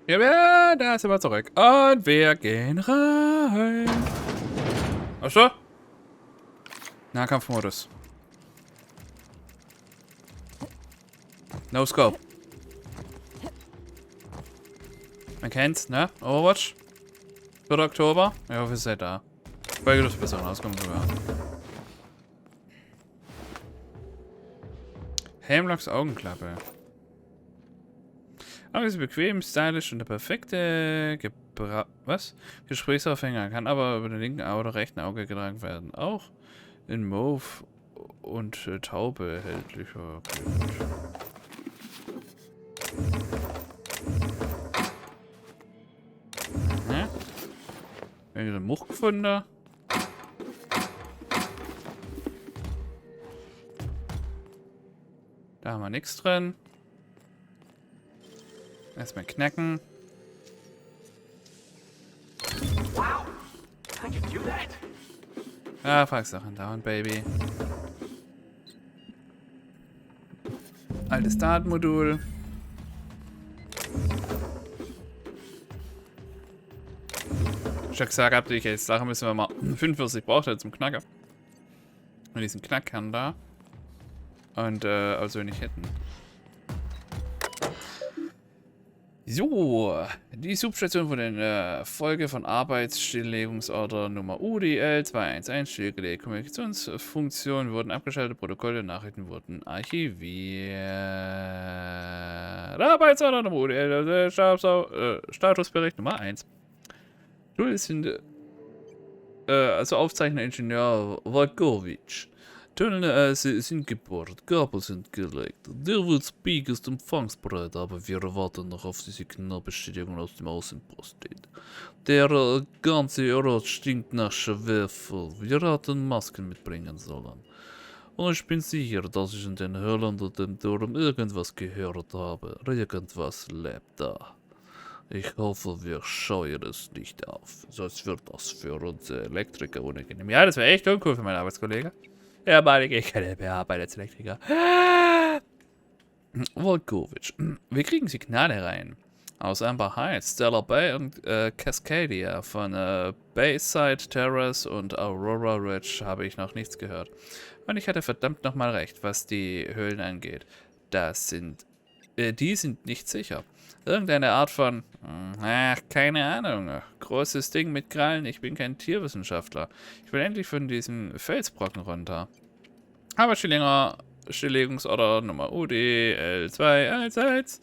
Ja, da sind wir zurück. Und wir gehen rein. Ach so? Nahkampfmodus. No Scope. Man kennt's, ne? Overwatch. 4. Oktober. Ich hoffe, ihr seid da. Folge das besser rauskommen sogar. Helmlocks Augenklappe. Aber ist bequem, stylisch und der perfekte Gesprächsaufhänger. Kann aber über den linken oder rechten Auge getragen werden. Auch in Mauve und Taube erhältlich. Okay. Mhm. Wenn ich Much gefunden. Da haben wir nichts drin. Erstmal knacken. Wow, I can do that. Ah, Faxsachen down, Baby. Altes Datenmodul. Ich hab gesagt, habt ihr jetzt Sachen müssen wir mal 45 braucht er zum Knacker. Und diesen Knackkern da. Und also nicht hätten. So, die Substation von der Folge von Arbeitsstilllegungsorder Nummer UDL 211 stillgelegt. Kommunikationsfunktionen wurden abgeschaltet, Protokolle und Nachrichten wurden archiviert. Arbeitsorder Nummer UDL, Statusbericht Nummer 1. Tools sind also Aufzeichner Ingenieur Volkovic. Tunnel sind gebohrt, Gabel sind gelegt. Der wird Speak ist empfangsbereit, aber wir warten noch auf die Signalbestätigung aus dem Außenposten. Der ganze Ort stinkt nach Schwefel. Wir hatten Masken mitbringen sollen. Und ich bin sicher, dass ich in den Höhlen unter dem Turm irgendwas gehört habe. Irgendwas lebt da. Ich hoffe, wir scheuen es nicht auf. Sonst wird das für uns Elektriker unangenehm. Ja, das wäre echt uncool für meinen Arbeitskollege. Ja, meine ich kann nicht mehr arbeiten als Elektriker. Volkovic. Wir kriegen Signale rein. Aus Amber Heights, Stellar Bay und Cascadia. Von Bayside Terrace und Aurora Ridge habe ich noch nichts gehört. Und ich hatte verdammt nochmal recht, was die Höhlen angeht. Die sind nicht sicher. Irgendeine Art von, keine Ahnung, großes Ding mit Krallen. Ich bin kein Tierwissenschaftler. Ich will endlich von diesem Felsbrocken runter. Aber Stilllegungsorder Nummer UDL211.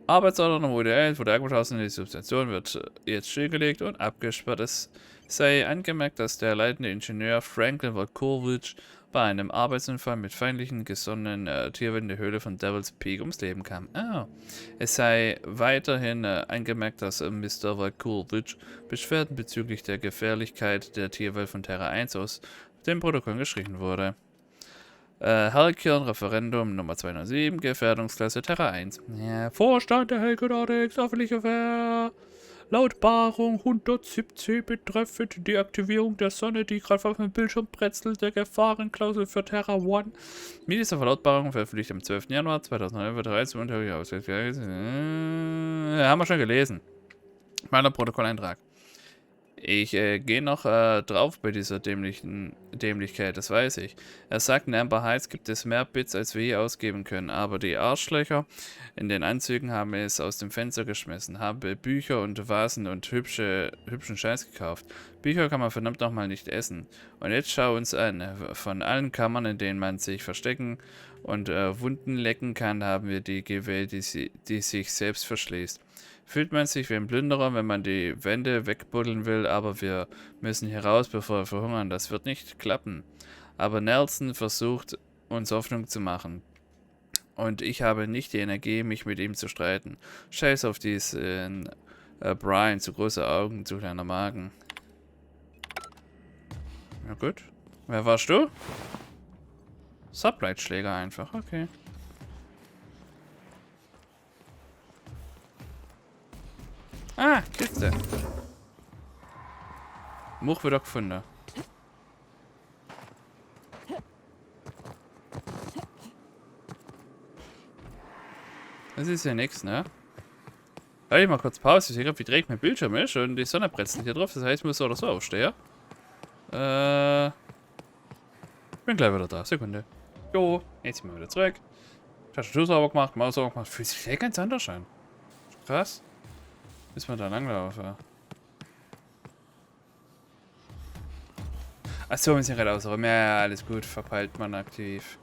Arbeitsorder Nummer UDL wurde angeschlossen. Die Substation wird jetzt stillgelegt und abgesperrt. Es sei angemerkt, dass der leitende Ingenieur Franklin Volkovic bei einem Arbeitsunfall mit feindlichen gesonnenen Tieren in der Höhle von Devil's Peak ums Leben kam. Es sei weiterhin angemerkt, dass Mr. Volkovic Beschwerden bezüglich der Gefährlichkeit der Tierwelt von Terra 1 aus dem Protokoll geschrieben wurde. Halkion, Referendum Nummer 207, Gefährdungsklasse Terra 1. Ja, Vorstand der Helgonorix, öffentliche Verlautbarung 117 betreffend die Aktivierung der Sonne, die gerade auf dem Bildschirm bretzelt, der Gefahrenklausel für Terra 1. Mit dieser Verlautbarung veröffentlicht am 12. Januar 2009 13 Unterricht ausgesetzt. Haben wir schon gelesen. Meiner Protokolleintrag. Ich gehe noch drauf bei dieser Dämlichkeit, das weiß ich. Er sagt, in Amber Heights gibt es mehr Bits, als wir hier ausgeben können, aber die Arschlöcher in den Anzügen haben es aus dem Fenster geschmissen, haben Bücher und Vasen und hübschen Scheiß gekauft. Bücher kann man verdammt nochmal nicht essen. Und jetzt schau uns an, von allen Kammern, in denen man sich verstecken und Wunden lecken kann, haben wir die gewählt, die sich selbst verschließt. Fühlt man sich wie ein Plünderer, wenn man die Wände wegbuddeln will, aber wir müssen hier raus, bevor wir verhungern. Das wird nicht klappen. Aber Nelson versucht, uns Hoffnung zu machen. Und ich habe nicht die Energie, mich mit ihm zu streiten. Scheiß auf diesen Brian, zu große Augen, zu kleiner Magen. Na gut. Wer warst du? Sublight-Schläger einfach, okay. Ah, Kiste. Much wird auch gefunden. Das ist ja nix, ne? Halt ich mal kurz Pause. Ich sehe gerade, wie dreckig mein Bildschirm ist und die Sonne bretzelt hier drauf. Das heißt, ich muss so oder so aufstehen. Bin gleich wieder da. Sekunde. Jo, jetzt sind wir wieder zurück. Tastatur sauber gemacht, Maus sauber gemacht. Fühlt sich ganz anders an. Krass. Müssen wir da langlaufen. Achso, wir sind gerade ausräumen. Ja, alles gut. Verpeilt man aktiv.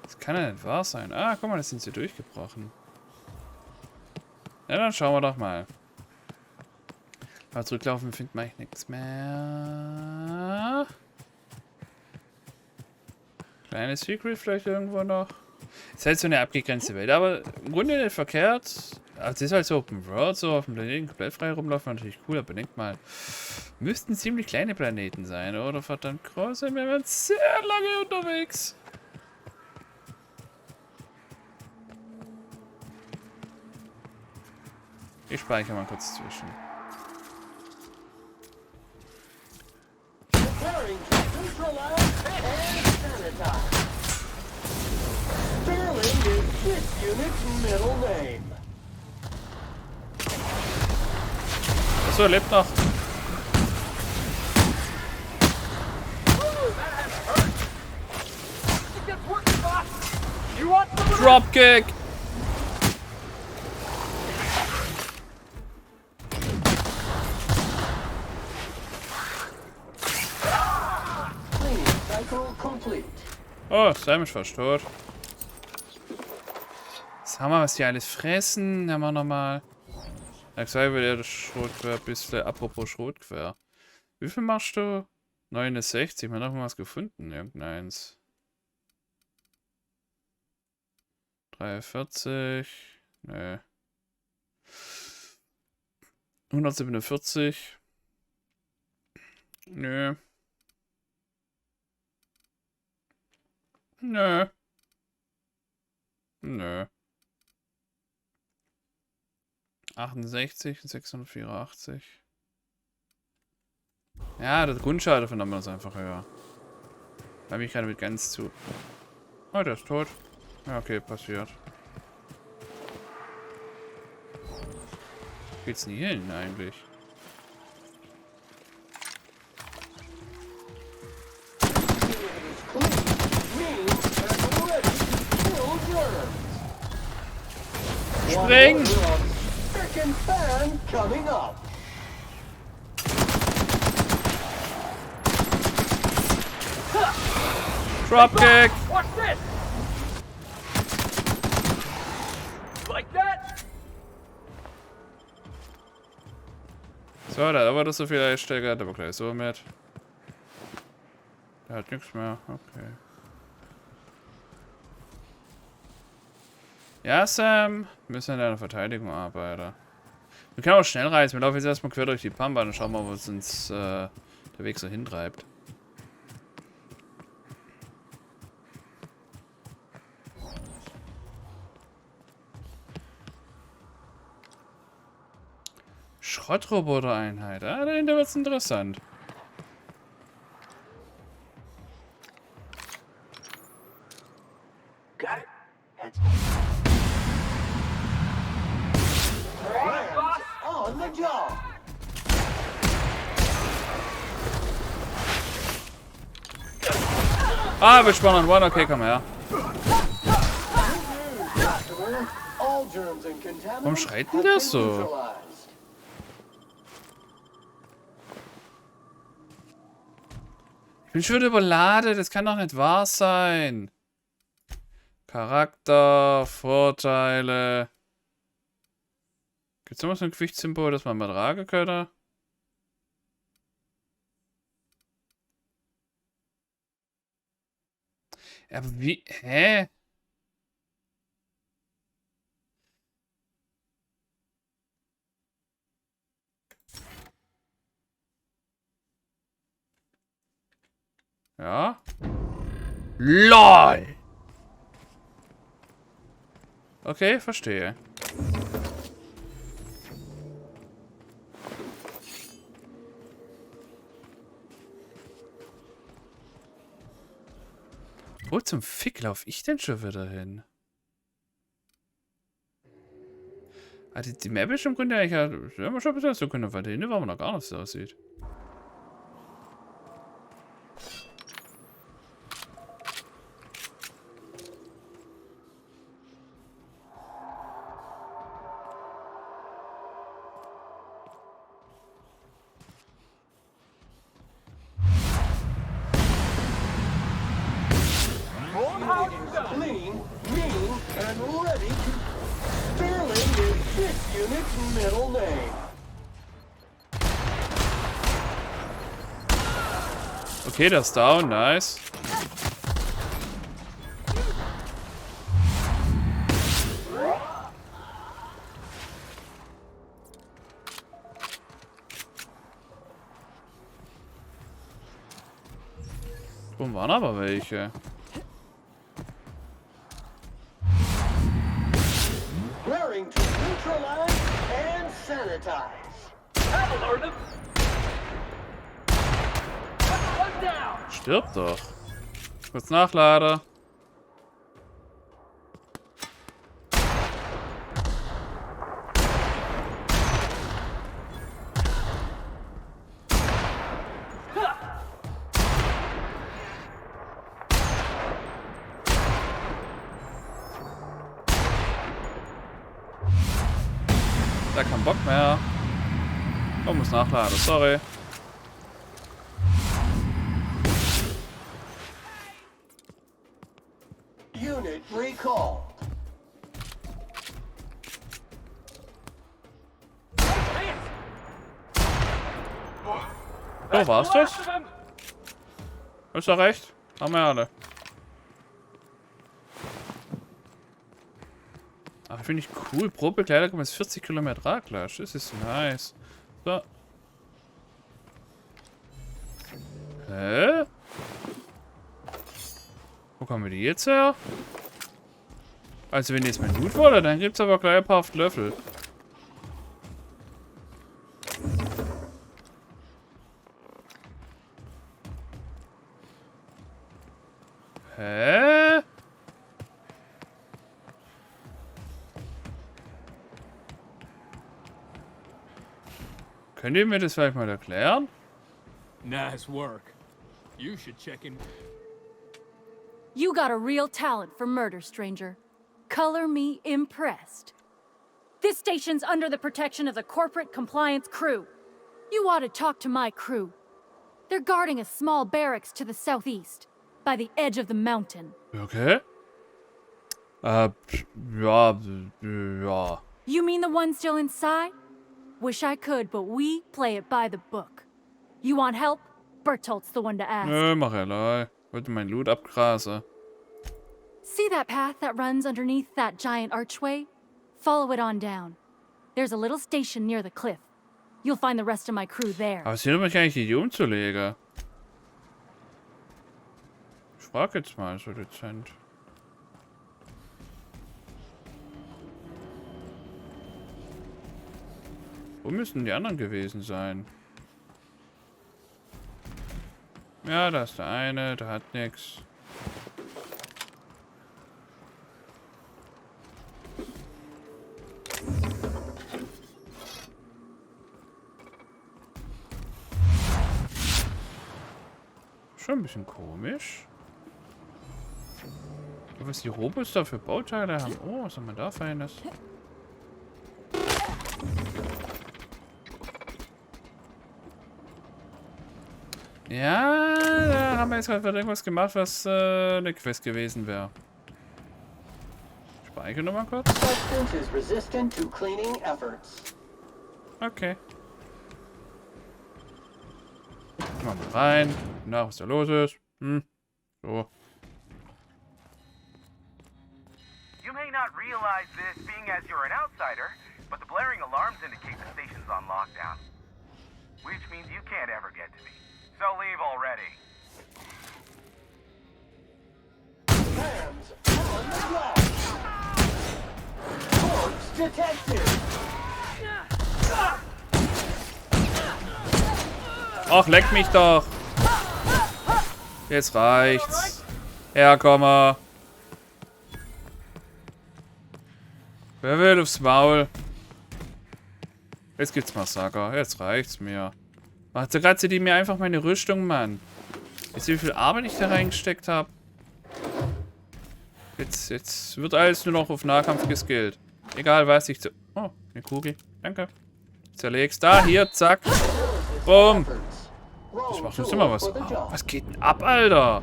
Das kann ja nicht wahr sein. Ah, guck mal, das sind sie durchgebrochen. Ja, dann schauen wir doch mal. Aber zurücklaufen findet man eigentlich nichts mehr. Kleines Secret vielleicht irgendwo noch. Ist halt so eine abgegrenzte Welt, aber im Grunde nicht verkehrt. Also es ist halt so Open World, so auf dem Planeten komplett frei rumlaufen, natürlich cool, aber denkt mal, müssten ziemlich kleine Planeten sein, oder verdammt große, wir waren sehr lange unterwegs. Ich speichere mal kurz zwischen. Preparing to neutralize and sanitize. Sterling is this unit's middle name. Achso, er lebt noch. Dropkick! Cleaning cycle complete. Oh, Sam ist fast tot. Jetzt haben wir, was die alles fressen. Haben wir nochmal. Ja, gesagt wird ja das Schrotquer ein bisschen. Apropos Schrotquer. Wie viel machst du? 69. Wir haben noch was gefunden. Irgendeins. 43. Nee. 147. Nö. Nö. Nö. 68, 684. Ja, der Grundschade von damals ist einfach höher. Da habe ich gerade mit ganz zu. Oh, der ist tot. Ja, okay, passiert. Geht's nie hin, eigentlich? Spring! Second fan coming up. Dropkick! Watch this! Like that? So, da war das so viel Einsteiger, aber gleich so mit. Der hat nichts mehr, okay. Ja, Sam, wir müssen an deiner Verteidigung arbeiten. Wir können auch schnell reisen. Wir laufen jetzt erstmal quer durch die Pampa und schauen mal, wo uns der Weg so hintreibt. Schrottroboter-Einheit. Ah, dahinter wird's interessant. Got it. Heads On the job. Ah, wir spannen One. Okay, komm her. All germs and contaminants Warum schreit denn have der been so? neutralized. Ich bin schon wieder überladen. Das kann doch nicht wahr sein. Charakter, Vorteile. Gibt es noch so ein Gewichtssymbol, das man mal tragen könnte? Aber wie? Hä? Ja? LOL! Okay, verstehe. Wo zum Fick laufe ich denn schon wieder hin? Ah, die Map ist im Grunde eigentlich ja, schon ein bisschen so können, weil da hinten war man noch gar nicht so aussieht. Clean, mean, and ready to... Sterling is this unit's middle name. Okay, der ist down, nice. Wo waren aber welche? Raring to neutralize and sanitize. That'll learn them. One down. Stirb doch. Kurz nachladen. Da kein Bock mehr. Oh, muss nachladen, sorry. Unit recalled. Oh, war's das? Ist doch recht. Haben wir alle. Aber finde ich cool. Pro Bekleider kommen jetzt 40 Kilometer Traglasch. Das ist nice. So. Hä? Wo kommen wir die jetzt her? Also wenn jetzt mein Loot wurde, dann gibt's aber gleich ein paar Löffel. Hä? Könnt ihr mir das vielleicht mal erklären? Nice work. You should check in. You got a real talent for murder, stranger. Color me impressed. This station's under the protection of the Corporate Compliance Crew. You ought to talk to my crew. They're guarding a small barracks to the southeast, by the edge of the mountain. Okay. Ja. You mean the one still inside? Wish I could, but we play it by the book. You want help? Bertolt's the one to ask. Nö, mach allein. Wollte mein Loot abgrasen. See that path that runs underneath that giant archway? Follow it on down. There's a little station near the cliff. You'll find the rest of my crew there. Aber es hindert mich eigentlich hier umzulegen. Ich frag jetzt mal so dezent. Wo müssen die anderen gewesen sein? Ja, da ist der eine, der hat nix. Schon ein bisschen komisch. Was die Robos da für Bauteile haben. Oh, was haben wir da Feines? Ja, da haben wir jetzt gerade irgendwas gemacht, was eine Quest gewesen wäre. Speichere nochmal kurz. Substance is resistant to cleaning efforts. Okay. Mal rein. Na, was da los ist. So. You may not realize this being as you're an outsider, but the blaring alarms indicate the station's on lockdown. Which means you can't ever get to me. So leave already. Hands on the job. Corpse detected. Ach, leck mich doch. Jetzt reicht's. Herkommer. Wer will aufs Maul? Jetzt gibt's Massaker. Jetzt reicht's mir. Macht so gerade die mir einfach meine Rüstung, Mann. Wisst ihr, wie viel Arbeit ich da reingesteckt habe? Jetzt wird alles nur noch auf Nahkampf geskillt. Egal was ich zu... Oh, eine Kugel. Danke. Zerlegst. Da, hier, zack. Bumm. Ich mach jetzt immer was. Oh, was geht denn ab, Alter?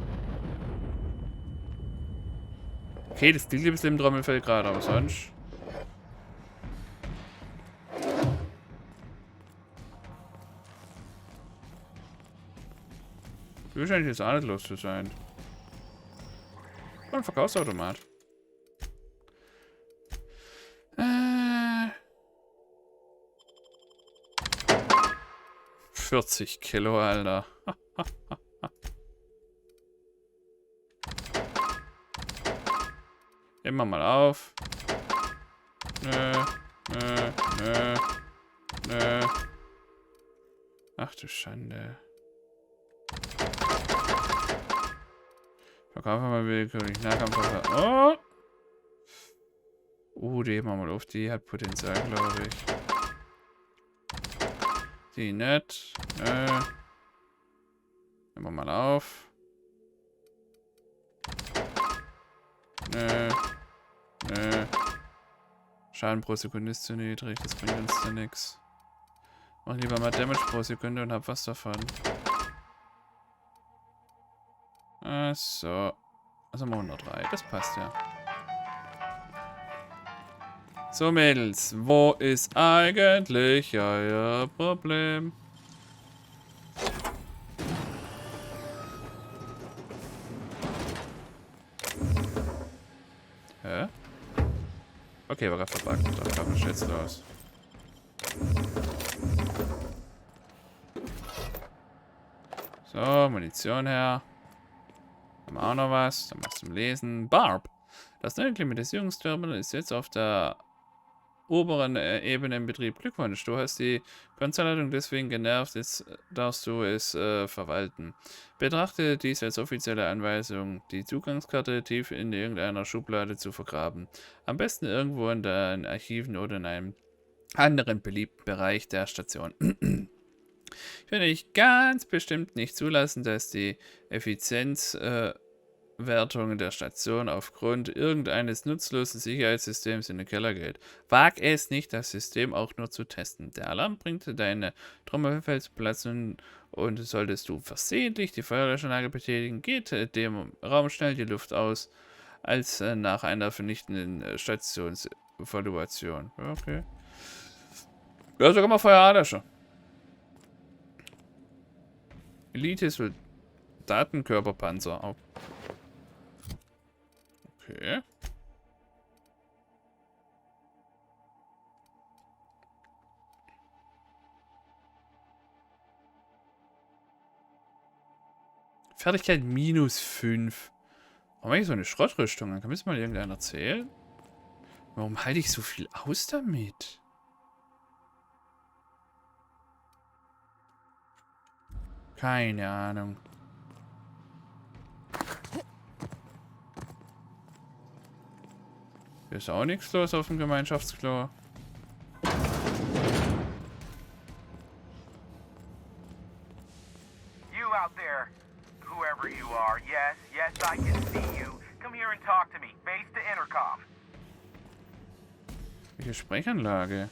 Okay, das klingt ein bisschen im Trommelfell gerade, aber sonst... Du scheint jetzt auch nicht los zu sein. Ein Verkaufsautomat. 40 Kilo, Alter. Immer mal auf. Nö. Ach du Schande. Verkaufen wir mal willkürlich Nahkampf. Oh! Die heben wir mal auf. Die hat Potenzial, glaube ich. Die nicht. Nehmen wir mal auf. Nö. Schaden pro Sekunde ist zu niedrig. Das bringt uns da nichts. Mach lieber mal Damage pro Sekunde und hab was davon. So. Also mal 103. Das passt ja. So, Mädels. Wo ist eigentlich euer Problem? Hä? Okay, war gerade verbuggt. Da kam ich jetzt los. So, Munition her. Haben wir auch noch was. Dann machst du zum Lesen. Barb. Das neue Klimatisierungsterminal ist jetzt auf der oberen Ebene im Betrieb. Glückwunsch, du hast die Konzernleitung deswegen genervt. Jetzt darfst du es verwalten. Betrachte dies als offizielle Anweisung, die Zugangskarte tief in irgendeiner Schublade zu vergraben. Am besten irgendwo in den Archiven oder in einem anderen beliebten Bereich der Station. Ich werde dich ganz bestimmt nicht zulassen, dass die Effizienzwertung der Station aufgrund irgendeines nutzlosen Sicherheitssystems in den Keller geht. Wag es nicht, das System auch nur zu testen. Der Alarm bringt deine Trommelfell zu platzen und solltest du versehentlich die Feuerlöschanlage betätigen, geht dem Raum schnell die Luft aus, als nach einer vernichtenden Stationsevaluation. Okay. Ja, sogar mal Feuer anlöschen. Elite-Soldatenkörperpanzer. Oh. Okay. Fertigkeit -5. Warum habe ich so eine Schrottrüstung? Dann kann mir das mal irgendeiner erzählen? Warum halte ich so viel aus damit? Keine Ahnung. Hier ist auch nichts los auf dem Gemeinschaftsklo. You out there, whoever you are, yes, I can see you. Come here and talk to me. Base to Intercom. Welche Sprechanlage?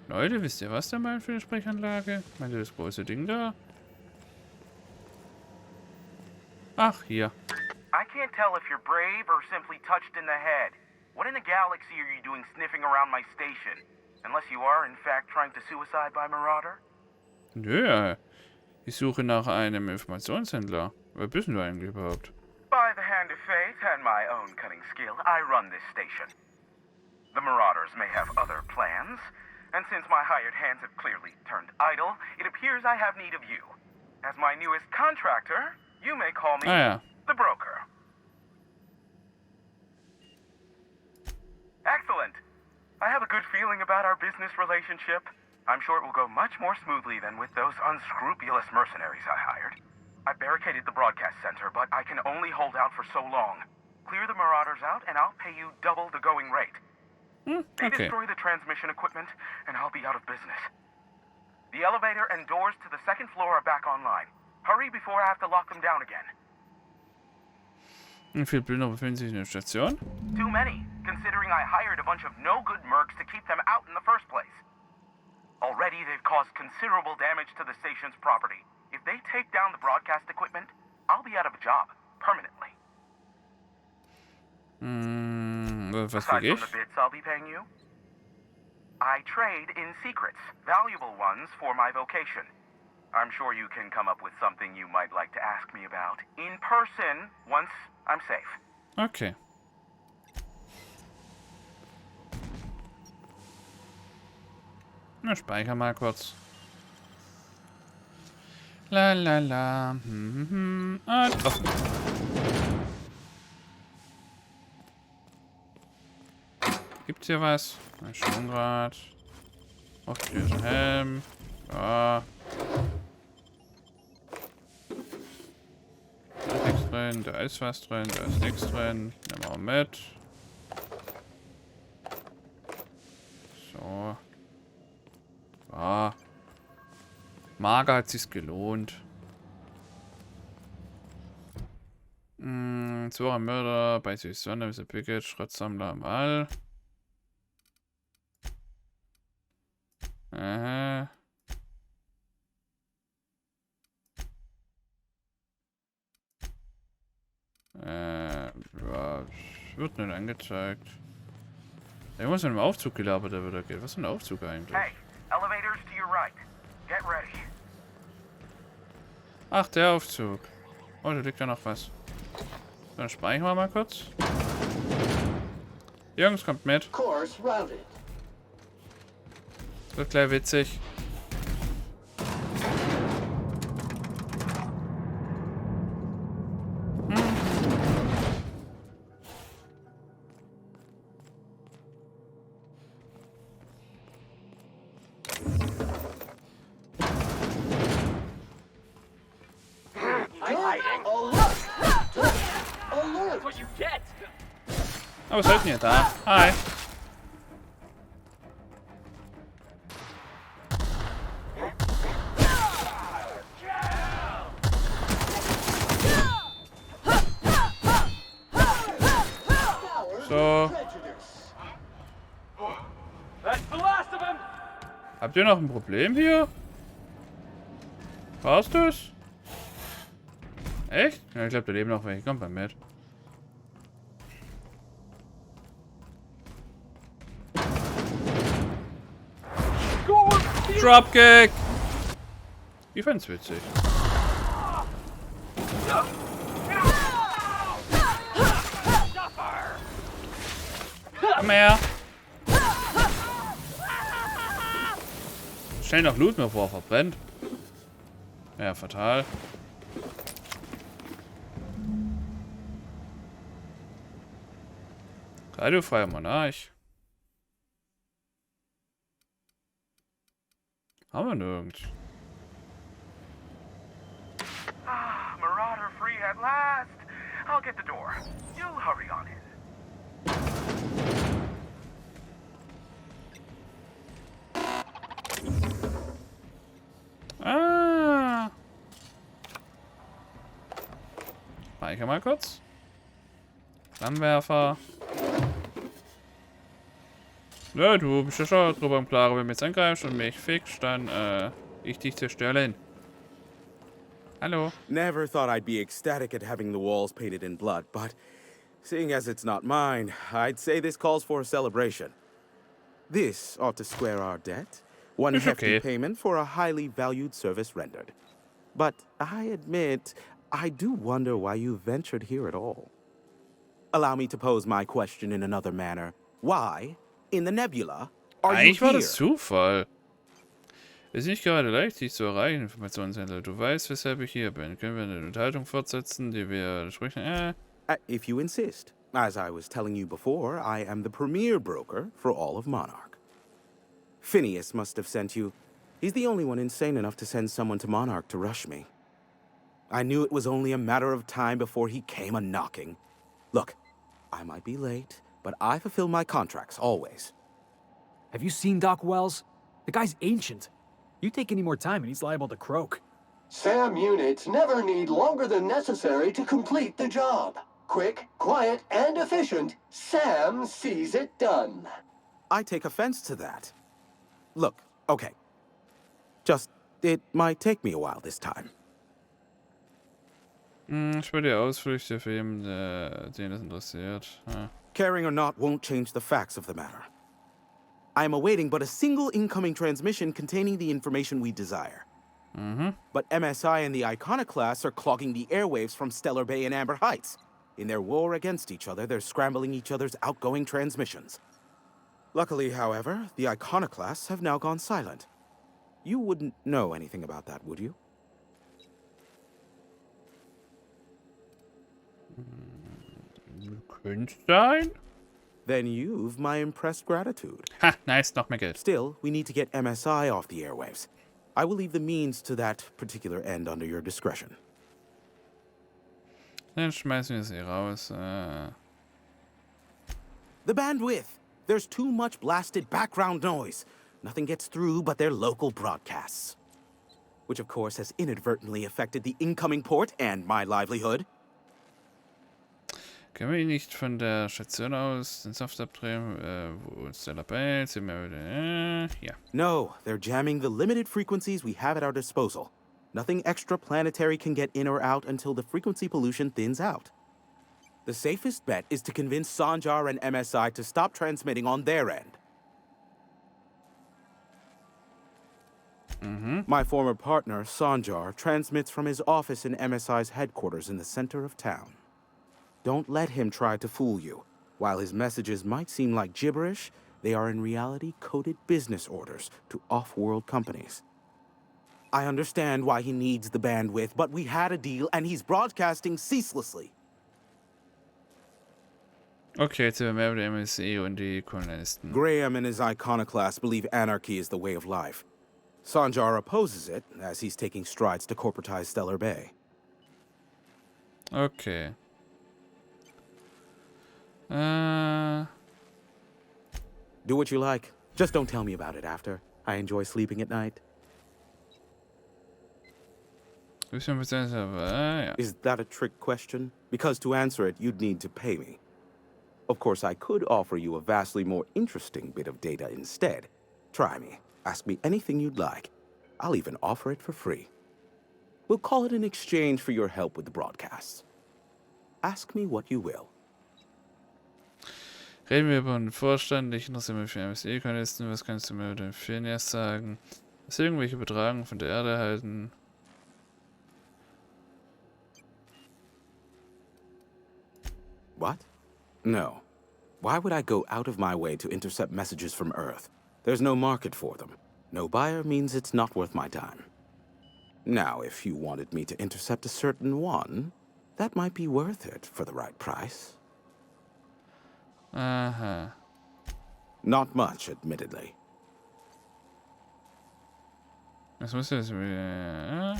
Leute, wisst ihr, was der meint für eine Sprechanlage? Meint ihr das große Ding da? Ach, hier. I can't tell if you're brave or simply touched in the head. What in the galaxy are you doing sniffing around my station? Unless you are, in fact, trying to suicide by Marauder? Nö, ich suche nach einem Informationshändler. Wer bist du eigentlich überhaupt? By the hand of fate and my own cunning skill, I run this station. The Marauders may have other plans, and since my hired hands have clearly turned idle, it appears I have need of you. As my newest contractor, you may call me the broker. Excellent. I have a good feeling about our business relationship. I'm sure it will go much more smoothly than with those unscrupulous mercenaries I hired. I barricaded the broadcast center, but I can only hold out for so long. Clear the marauders out, and I'll pay you double the going rate. They Okay. destroy the transmission equipment, and I'll be out of business. The elevator and doors to the second floor are back online. Hurry before I have to lock them down again. Wie viele Bilder befinden sich in der Station? Too many, considering I hired a bunch of no-good mercs to keep them out in the first place. Already, they've caused considerable damage to the station's property. If they take down the broadcast equipment, I'll be out of a job, permanently. Was Aside krieg from ich? the bits I'll be paying you, I trade in secrets, valuable ones for my vocation. I'm sure you can come up with something you might like to ask me about in person once I'm safe. Okay. Na, speicher mal kurz. La la la. Offen. Gibt's hier was? Ein Schwungrad. Aufgelöster Helm. Ja. Da ist nichts drin, da ist was drin, da ist nichts drin. Nehmen wir auch mit. So. Ja. Mager hat sich's gelohnt. So ein Mörder, bei sich Sonne, Mr. Pickett, Schrottsammler am All. Aha. Ja, wird nicht angezeigt. Irgendwas mit dem Aufzug gelabert, der wieder geht. Was ist denn der Aufzug eigentlich? Hey, elevators to your right. Get ready. Ach, der Aufzug. Oh, da liegt ja noch was. Dann speichern wir mal kurz. Jungs, kommt mit. Course routed. Wird gleich witzig. That's what you get. Aber was seid ihr da? Hi. So. That's the last of him. Habt ihr noch ein Problem hier? Brauchst du es? Echt? Ja, ich glaube, da leben noch welche. Kommt mal mit. Dropkick! Ich fand's witzig. Komm her! Schnell noch Loot, bevor er verbrennt. Ja, fatal. Radiofreier Monarch. Haben wir nirgends. Ah, Marauder free at last. I'll get the door. You hurry on in. Ah. Speicher mal kurz. Flammenwerfer. Ja, du bist ja schon drüber im Klaren, wenn du jetzt angreifst und mich fickst, dann ich dich zerstöre. Hallo. Never thought I'd be ecstatic at having the walls painted in blood, but seeing as it's not mine, I'd say this calls for a celebration. This ought to square our debt. One It's hefty okay. payment for a highly valued service rendered. But I admit, I do wonder why you ventured here at all. Allow me to pose my question in another manner. Why, in the nebula, are you Eigentlich war here? das Zufall. Es ist nicht gerade leicht, dich zu erreichen, Informationshändler. Du weißt, weshalb ich hier bin. Können wir eine Unterhaltung fortsetzen, die wir sprechen? If you insist. As I was telling you before, I am the premier broker for all of Monarch. Phineas must have sent you. He's the only one insane enough to send someone to Monarch to rush me. I knew it was only a matter of time before he came a-knocking. Look, I might be late, but I fulfill my contracts, always. Have you seen Doc Wells? The guy's ancient. You take any more time and he's liable to croak. SAM units never need longer than necessary to complete the job. Quick, quiet, and efficient, SAM sees it done. I take offense to that. Look, okay. Just, it might take me a while this time. Ich will die Ausflüchte für jemanden, den das interessiert. Ja. Caring or not won't change the facts of the matter. I am awaiting but a single incoming transmission containing the information we desire. But MSI and the Iconoclasts are clogging the airwaves from Stellar Bay and Amber Heights. In their war against each other, they're scrambling each other's outgoing transmissions. Luckily, however, the Iconoclasts have now gone silent. You wouldn't know anything about that, would you? Könnte sein? Then you've my impressed gratitude. Ha, nice, noch mehr Geld. Still, we need to get MSI off the airwaves. I will leave the means to that particular end under your discretion. Dann schmeißen wir sie raus. The bandwidth! There's too much blasted background noise. Nothing gets through but their local broadcasts. Which of course has inadvertently affected the incoming port and my livelihood. Können wir ihn nicht von der Station aus den Soft abdrehen? Wo ist der dabei? Sind wir wieder... ja. No, they're jamming the limited frequencies we have at our disposal. Nothing extraplanetary can get in or out until the frequency pollution thins out. The safest bet is to convince Sanjar and MSI to stop transmitting on their end. My former partner, Sanjar, transmits from his office in MSI's headquarters in the center of town. Don't let him try to fool you. While his messages might seem like gibberish, they are in reality coded business orders to off-world companies. I understand why he needs the bandwidth, but we had a deal and he's broadcasting ceaselessly. Okay, jetzt sind wir mehr über die MSI und die Kolonisten. Graham and his iconoclasts believe anarchy is the way of life. Sanjar opposes it, as he's taking strides to corporatize Stellar Bay. Okay. Do what you like. Just don't tell me about it after. I enjoy sleeping at night. Ja. Is that a trick question? Because to answer it, you'd need to pay me. Of course, I could offer you a vastly more interesting bit of data instead. Try me. Ask me anything you'd like. I'll even offer it for free. We'll call it an exchange for your help with the broadcasts. Ask me what you will. Reden wir über den Vorstand. Ich interessiere mich für MSI-Kolonisten. Was kannst du mir über den Phineas sagen? Dass sie irgendwelche Betragungen von der Erde erhalten? What? No. Why would I go out of my way to intercept messages from Earth? There's no market for them. No buyer means it's not worth my time. Now, if you wanted me to intercept a certain one, that might be worth it for the right price. Aha. Not much, admittedly. Was muss das wieder?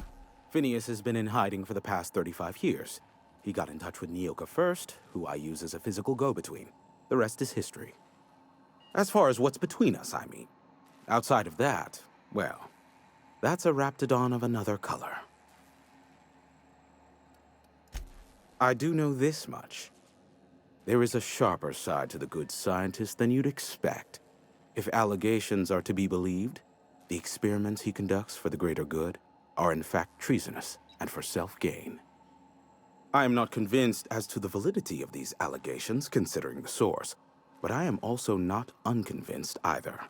Phineas has been in hiding for the past 35 years. He got in touch with Nyoka first, who I use as a physical go-between. The rest is history. As far as what's between us, I mean. Outside of that, well, that's a raptidon of another color. I do know this much. There is a sharper side to the good scientist than you'd expect. If allegations are to be believed, the experiments he conducts for the greater good are in fact treasonous and for self-gain. I am not convinced as to the validity of these allegations, considering the source, but I am also not unconvinced either.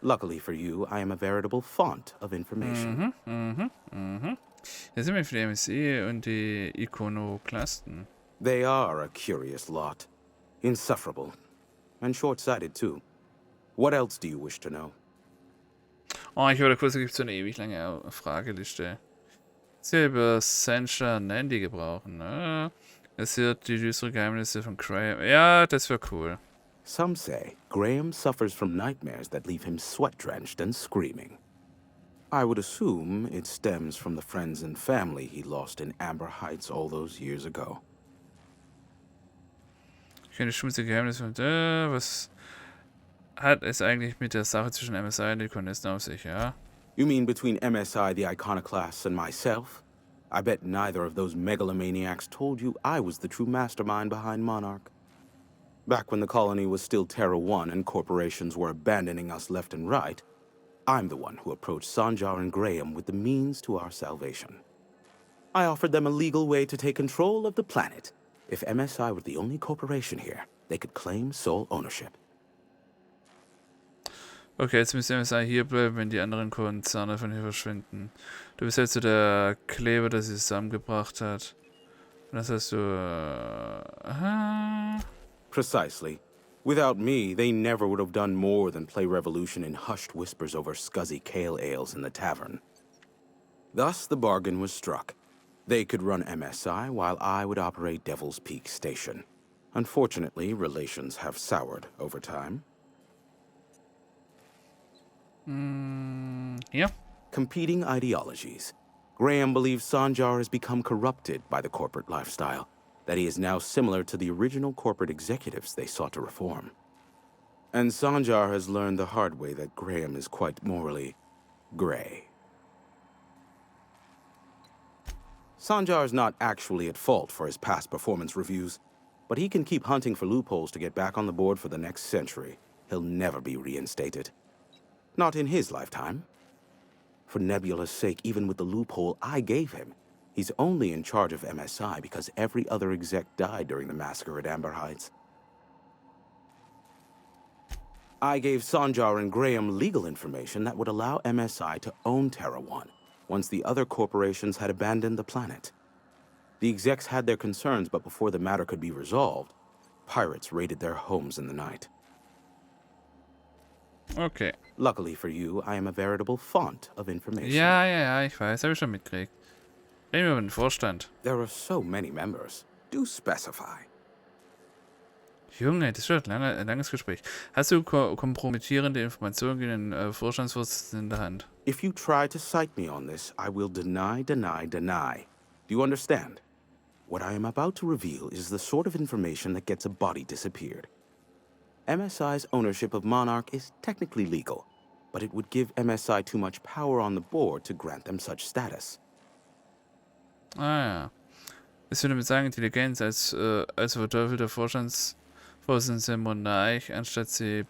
Luckily for you, I am a veritable font of information. Da sind wir für die MSI und die Ikonoklasten. They are a curious lot. Insufferable. And short-sighted, too. What else do you wish to know? Oh, ich würde kurz, es gibt so eine ewig lange Frageliste. Sie über Sencha Nandy gebrauchen. Es wird die düstere Geheimnisse von Graham. Ja, das wäre cool. Some say Graham suffers from nightmares that leave him sweat-drenched and screaming. I would assume it stems from the friends and family he lost in Amber Heights all those years ago. Keine schmutzige Geheimnisse und was hat es eigentlich mit der Sache zwischen MSI und den Kolonisten auf sich, ja? You mean between MSI, the iconoclasts, and myself? I bet neither of those megalomaniacs told you I was the true mastermind behind Monarch. Back when the colony was still Terra 1 and corporations were abandoning us left and right, I'm the one who approached Sanjar and Graham with the means to our salvation. I offered them a legal way to take control of the planet. If MSI were the only corporation here, they could claim sole ownership. Okay, jetzt müsste MSI hier bleiben, wenn die anderen Konzerne von hier verschwinden. Du bist jetzt so der Kleber, der sie zusammengebracht hat. Und das heißt du... aha. Precisely. Without me, they never would have done more than play Revolution in hushed whispers over scuzzy kale ales in the tavern. Thus, the bargain was struck. They could run MSI while I would operate Devil's Peak Station. Unfortunately, relations have soured over time. Hier. Competing ideologies. Graham believes Sanjar has become corrupted by the corporate lifestyle, that he is now similar to the original corporate executives they sought to reform. And Sanjar has learned the hard way that Graham is quite morally gray. Sanjar is not actually at fault for his past performance reviews, but he can keep hunting for loopholes to get back on the board for the next century. He'll never be reinstated. Not in his lifetime. For Nebula's sake, even with the loophole I gave him, he's only in charge of MSI because every other exec died during the massacre at Amber Heights. I gave Sanjar and Graham legal information that would allow MSI to own Terra 1 once the other corporations had abandoned the planet. The execs had their concerns, but before the matter could be resolved, pirates raided their homes in the night. Okay. Luckily for you, I am a veritable font of information. Ja, ich weiß, habe ich schon mitgekriegt. Reden wir über den Vorstand. There are so many members. Do specify. Junge, das wird ein langes Gespräch. Hast du kompromittierende Informationen gegen den Vorstandsvorsitzenden in der Hand? If you try to cite me on this, I will deny. Do you understand? What I am about to reveal is the sort of information that gets a body disappeared. MSI's ownership of Monarch is technically legal, but it would give MSI too much power on the board to grant them such status. Ah ja. Das würde damit sagen, Intelligenz als verteufelter Vorstandsvorsitzender im Monarch, anstatt sie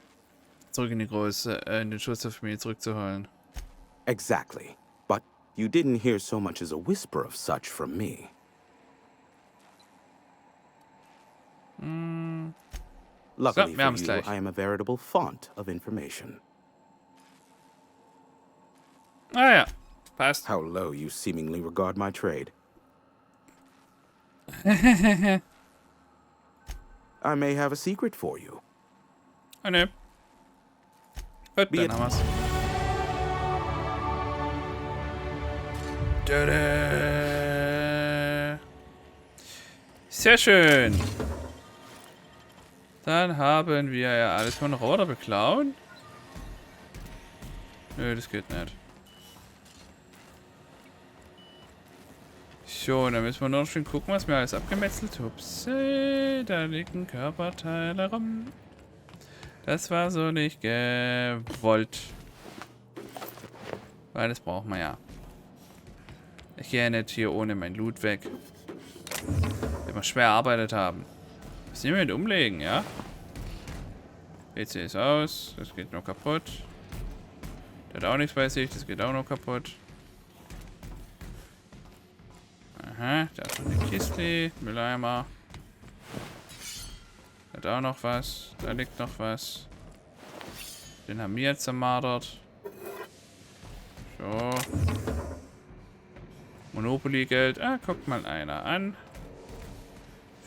zurück in den Schutz der Familie zurückzuholen. Exactly. But you didn't hear so much as a whisper of such from me. Luckily wir haben's for you, gleich. I am a veritable font of information. Ah ja, passt. How low you seemingly regard my trade. I may have a secret for you. Ah ne. Gut, Wie- dann haben wir's. Tada. Sehr schön. Dann haben wir ja alles von Roder beklauen. Nö, das geht nicht. So, dann müssen wir nur noch schön gucken, was wir alles abgemetzelt haben. Upsi, da liegen Körperteile rum. Das war so nicht gewollt. Weil das brauchen wir ja. Ich gehe ja nicht hier ohne mein Loot weg. Den wir schwer erarbeitet haben. Das nehmen wir mit umlegen, ja? PC ist aus. Das geht noch kaputt. Der hat auch nichts bei sich. Das geht auch noch kaputt. Aha, da ist noch eine Kiste. Mülleimer. Da hat auch noch was. Da liegt noch was. Den haben wir jetzt zermartert. So. Monopoly-Geld. Ah, guckt mal einer an.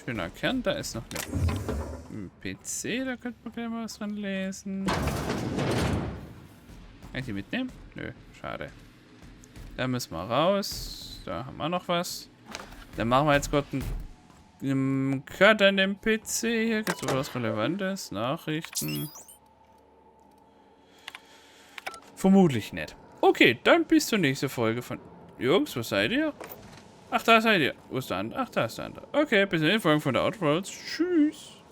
Schöner Kern. Da ist noch ein PC. Da könnte man gleich mal was dran lesen. Kann ich die mitnehmen? Nö, schade. Da müssen wir raus. Da haben wir noch was. Dann machen wir jetzt gerade einen Cut an dem PC. Hier gibt es was Relevantes. Nachrichten. Vermutlich nicht. Okay, dann bis zur nächsten Folge von... Jungs, wo seid ihr? Ach, da seid ihr. Wo ist der andere? Ach, da ist der andere. Okay, bis zur nächsten Folge von der Outworlds. Tschüss.